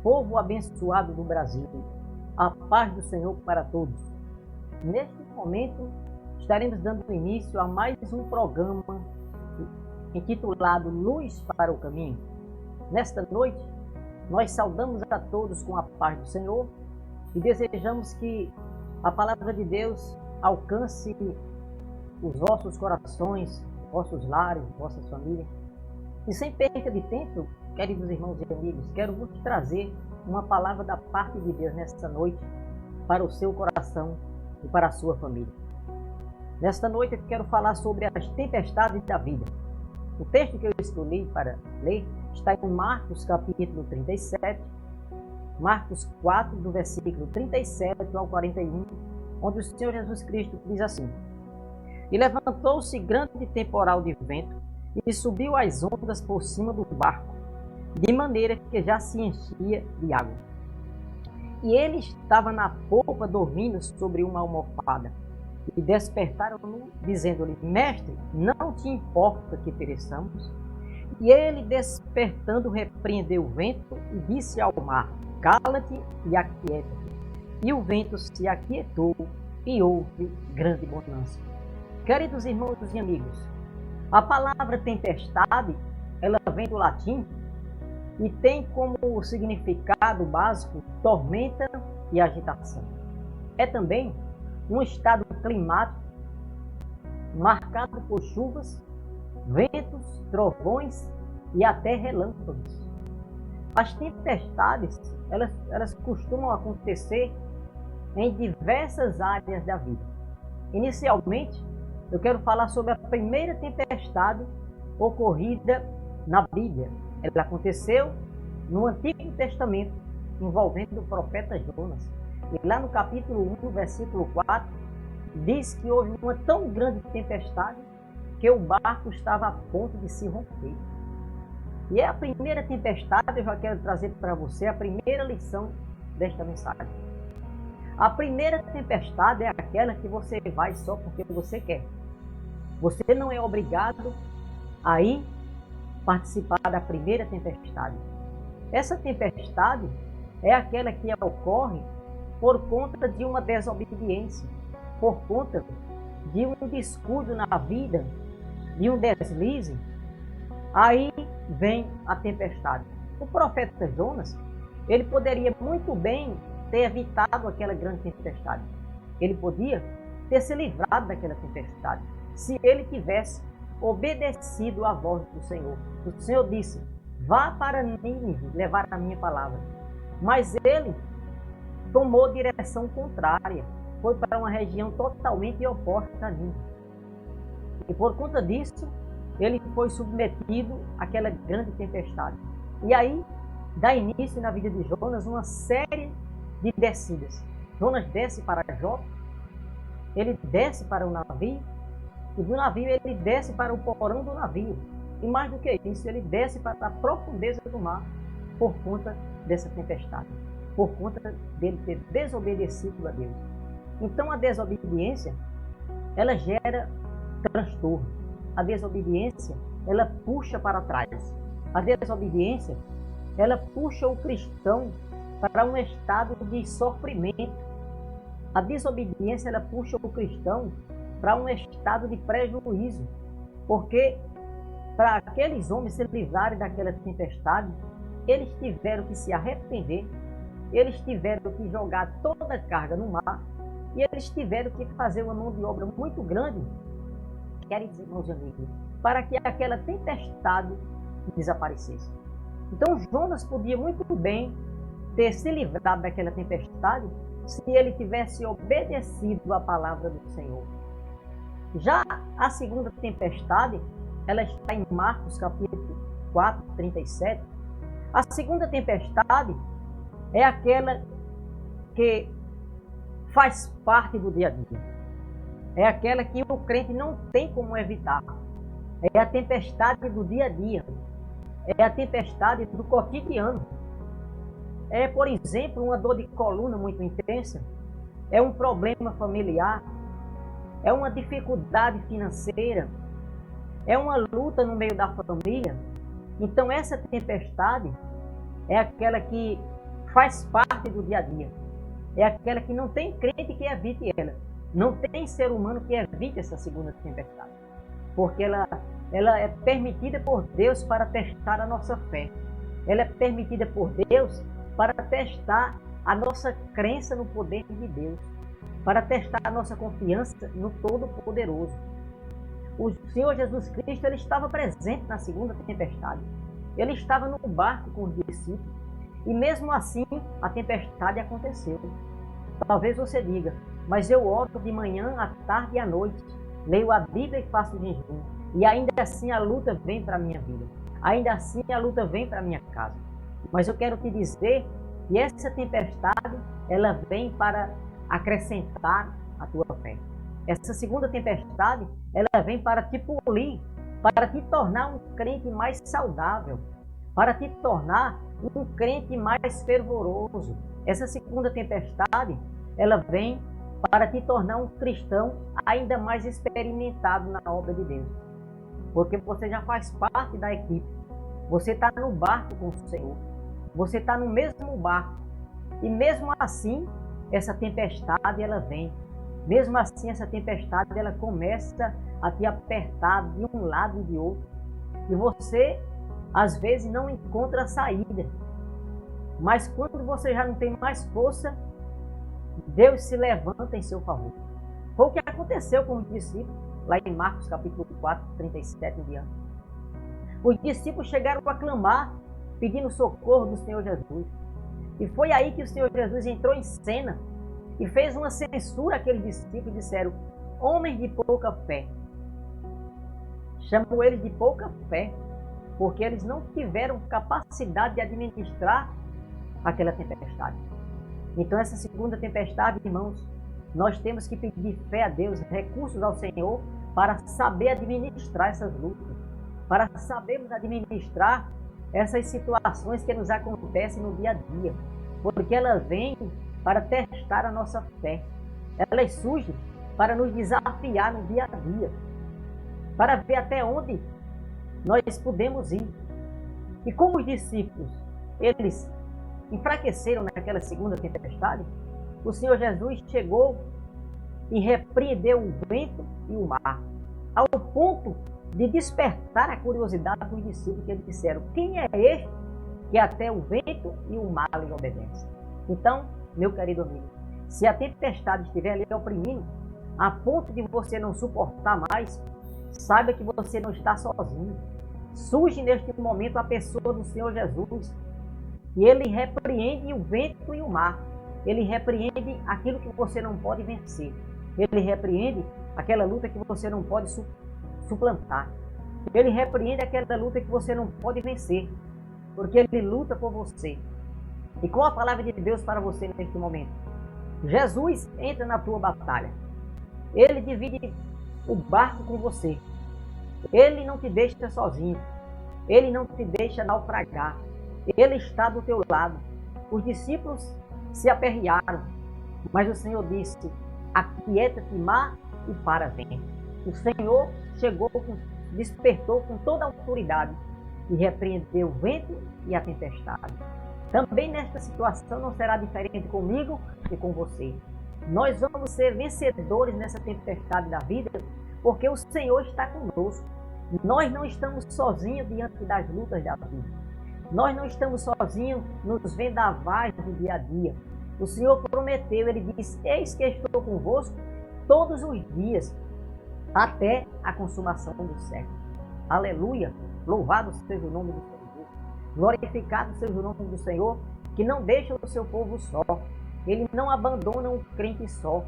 Povo abençoado do Brasil, a paz do Senhor para todos. Neste momento, estaremos dando início a mais um programa intitulado Luz para o Caminho. Nesta noite, nós saudamos a todos com a paz do Senhor e desejamos que a palavra de Deus alcance os vossos corações, vossos lares, vossas famílias. E sem perda de tempo, queridos irmãos e amigos, quero vos trazer uma palavra da parte de Deus nesta noite para o seu coração e para a sua família. Nesta noite eu quero falar sobre as tempestades da vida. O texto que eu escolhi para ler está em Marcos capítulo 37, Marcos 4, do versículo 37 ao 41, onde o Senhor Jesus Cristo diz assim: E levantou-se grande temporal de vento, e subiu as ondas por cima do barco, de maneira que já se enchia de água. E ele estava na polpa dormindo sobre uma almofada. E despertaram-no, dizendo-lhe: Mestre, não te importa que pereçamos? E ele, despertando, repreendeu o vento e disse ao mar: Cala-te e aquieta-te. E o vento se aquietou e houve grande bonança. Queridos irmãos e amigos, a palavra tempestade, ela vem do latim e tem como significado básico tormenta e agitação. É também um estado climático marcado por chuvas, ventos, trovões e até relâmpagos. As tempestades, elas costumam acontecer em diversas áreas da vida. Inicialmente, eu quero falar sobre a primeira tempestade ocorrida na Bíblia. Ela aconteceu no Antigo Testamento, envolvendo o profeta Jonas. E lá no capítulo 1, versículo 4, diz que houve uma tão grande tempestade que o barco estava a ponto de se romper. E é a primeira tempestade, eu já quero trazer para você a primeira lição desta mensagem. A primeira tempestade é aquela que você vai só porque você quer. Você não é obrigado a ir participar da primeira tempestade. Essa tempestade é aquela que ocorre por conta de uma desobediência, por conta de um descuido na vida, de um deslize. Aí vem a tempestade. O profeta Jonas, ele poderia muito bem ter evitado aquela grande tempestade. Ele podia ter se livrado daquela tempestade se ele tivesse obedecido à voz do Senhor. O Senhor disse: vá para Nínive levar a minha palavra. Mas ele tomou direção contrária, foi para uma região totalmente oposta a Nínive. E por conta disso, ele foi submetido àquela grande tempestade. E aí, dá início na vida de Jonas uma série de descidas. Jonas desce para Jope, ele desce para o navio, e do navio ele desce para o porão do navio. E mais do que isso, ele desce para a profundeza do mar por conta dessa tempestade, por conta dele ter desobedecido a Deus. Então a desobediência, ela gera transtorno. A desobediência, ela puxa para trás. A desobediência, ela puxa o cristão para um estado de sofrimento. A desobediência, ela puxa o cristão para um estado de prejuízo, porque para aqueles homens se livrarem daquela tempestade, eles tiveram que se arrepender, eles tiveram que jogar toda a carga no mar, e eles tiveram que fazer uma mão de obra muito grande, queridos irmãos e amigos, para que aquela tempestade desaparecesse. Então Jonas podia muito bem ter se livrado daquela tempestade se ele tivesse obedecido à palavra do Senhor. Já a segunda tempestade, ela está em Marcos capítulo 4, 37. A segunda tempestade é aquela que faz parte do dia a dia. É aquela que o crente não tem como evitar. É a tempestade do dia a dia. É a tempestade do cotidiano. É, por exemplo, uma dor de coluna muito intensa. É um problema familiar. É uma dificuldade financeira. É uma luta no meio da família. Então essa tempestade é aquela que faz parte do dia a dia. É aquela que não tem crente que evite ela. Não tem ser humano que evite essa segunda tempestade. Porque ela é permitida por Deus para testar a nossa fé. Ela é permitida por Deus para testar a nossa crença no poder de Deus. Para testar a nossa confiança no Todo-Poderoso. O Senhor Jesus Cristo, ele estava presente na segunda tempestade. Ele estava no barco com os discípulos. E mesmo assim, a tempestade aconteceu. Talvez você diga, mas eu oro de manhã, à tarde e à noite. Leio a Bíblia e faço jejum. E ainda assim a luta vem para a minha vida. Ainda assim a luta vem para a minha casa. Mas eu quero te dizer que essa tempestade, ela vem para acrescentar a tua fé. Essa segunda tempestade, ela vem para te polir, para te tornar um crente mais saudável, para te tornar um crente mais fervoroso. Essa segunda tempestade, ela vem para te tornar um cristão ainda mais experimentado na obra de Deus. Porque você já faz parte da equipe. Você está no barco com o Senhor. Você está no mesmo barco. E mesmo assim, essa tempestade, ela vem. Mesmo assim, essa tempestade, ela começa a te apertar de um lado e de outro. E você, às vezes, não encontra saída. Mas quando você já não tem mais força, Deus se levanta em seu favor. Foi o que aconteceu com os discípulos, lá em Marcos capítulo 4, 37 em diante. Os discípulos chegaram a clamar, pedindo socorro do Senhor Jesus. E foi aí que o Senhor Jesus entrou em cena e fez uma censura àqueles discípulos e disseram, homens de pouca fé. Chamou eles de pouca fé, porque eles não tiveram capacidade de administrar aquela tempestade. Então essa segunda tempestade, irmãos, nós temos que pedir fé a Deus, recursos ao Senhor, para saber administrar essas lutas, para sabermos administrar essas situações que nos acontecem no dia a dia, porque elas vêm para testar a nossa fé. Elas surgem para nos desafiar no dia a dia, para ver até onde nós podemos ir. E como os discípulos, eles enfraqueceram naquela segunda tempestade, o Senhor Jesus chegou e repreendeu o vento e o mar, ao ponto de despertar a curiosidade dos discípulos, que eles disseram, quem é este que até o vento e o mar lhe obedecem? Então, meu querido amigo, se a tempestade estiver ali oprimindo, a ponto de você não suportar mais, saiba que você não está sozinho. Surge neste momento a pessoa do Senhor Jesus, e ele repreende o vento e o mar. Ele repreende aquilo que você não pode vencer. Ele repreende aquela luta que você não pode suplantar. Ele repreende aquela luta que você não pode vencer, porque ele luta por você. E qual a palavra de Deus para você neste momento? Jesus entra na tua batalha. Ele divide o barco com você. Ele não te deixa sozinho. Ele não te deixa naufragar. Ele está do teu lado. Os discípulos se aperrearam, mas o Senhor disse, aquieta-te mar e para vento. O Senhor chegou, despertou com toda a autoridade e repreendeu o vento e a tempestade. Também nesta situação não será diferente comigo e com você. Nós vamos ser vencedores nessa tempestade da vida, porque o Senhor está conosco. Nós não estamos sozinhos diante das lutas da vida. Nós não estamos sozinhos nos vendavais do dia a dia. O Senhor prometeu, Ele disse, eis que estou convosco todos os dias, até a consumação do século. Aleluia! Louvado seja o nome do Senhor. Glorificado seja o nome do Senhor, que não deixa o seu povo só. Ele não abandona um crente só.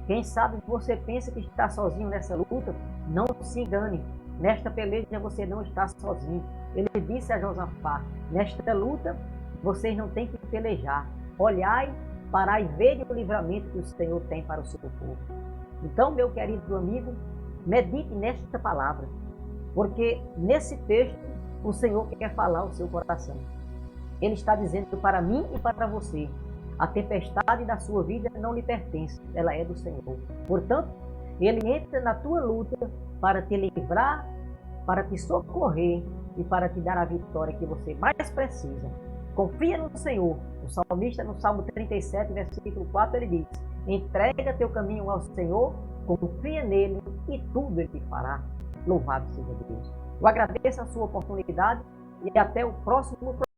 Quem sabe você pensa que está sozinho nessa luta, não se engane. Nesta peleja você não está sozinho. Ele disse a Josafá, nesta luta vocês não têm que pelejar. Olhai, parai, vede o livramento que o Senhor tem para o seu povo. Então, meu querido amigo, medite nesta palavra, porque nesse texto o Senhor quer falar ao seu coração. Ele está dizendo para mim e para você, a tempestade da sua vida não lhe pertence, ela é do Senhor. Portanto, Ele entra na tua luta para te livrar, para te socorrer e para te dar a vitória que você mais precisa. Confia no Senhor. O salmista, no Salmo 37, versículo 4, ele diz: entrega teu caminho ao Senhor, confia nele e tudo ele fará. Louvado seja Deus. Eu agradeço a sua oportunidade e até o próximo programa.